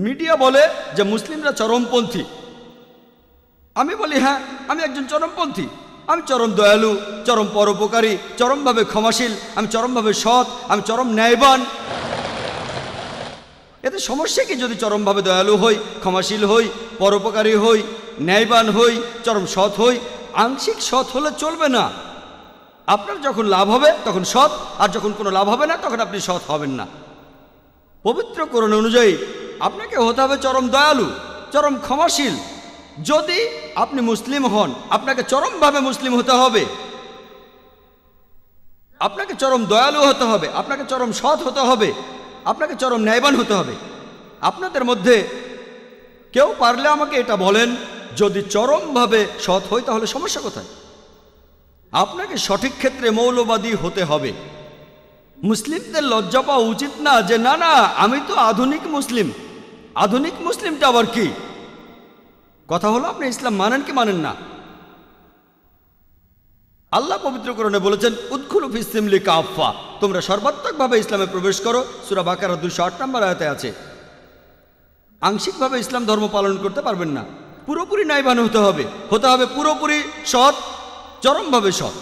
Media বলে যে মুসলিমরা চরমপন্থী। আমি বলি হ্যাঁ, আমি একজন চরমপন্থী। আমি চরম দয়ালু, চরম পরোপকারী, চরমভাবে ক্ষমাশীল, আমি চরমভাবে সৎ, আমি চরম ন্যায়বান। এতে সমস্যা কি যদি চরমভাবে দয়ালু হই, ক্ষমাশীল হই, পরোপকারী হই, ন্যায়বান হই, চরম সৎ হই? আংশিক সৎ হলে চলবে না। আপনার যখন লাভ হবে তখন সৎ, আর যখন কোনো লাভ হবে না তখন আপনি সৎ হবেন না। পবিত্র কোরআন অনুযায়ী আপনাকে হতে হবে চরম দয়ালু, চরম ক্ষমাশীল। যদি আপনি মুসলিম হন, আপনাকে চরমভাবে মুসলিম হতে হবে, আপনাকে চরম দয়ালু হতে হবে, আপনাকে চরম সৎ হতে হবে, আপনাকে চরম ন্যায়বান হতে হবে। আপনাদের মধ্যে কেউ পারলে আমাকে এটা বলেন, যদি চরমভাবে সৎ হই তাহলে সমস্যা কোথায়? আপনাকে সঠিক ক্ষেত্রে মৌলবাদী হতে হবে। মুসলিমদের লজ্জা পাওয়া উচিত না যে না না আমি তো আধুনিক মুসলিম। আধুনিক মুসলিমটা আবার কি? কথা হলো আপনি ইসলাম মানেন কি মানেন না। আল্লাহ পবিত্র কোরআনে বলেছেন উদখুলু ফিস-সিলমি কাফা, তোমরা সর্বাত্মকভাবে ইসলামে প্রবেশ করো। সূরা বাকারা 208 নম্বর আয়াতে আছে। আংশিকভাবে ইসলাম ধর্ম পালন করতে পারবেন না, পুরোপুরি ন্যায়বান হতে হবে, পুরোপুরি সৎ, চরমভাবে সৎ।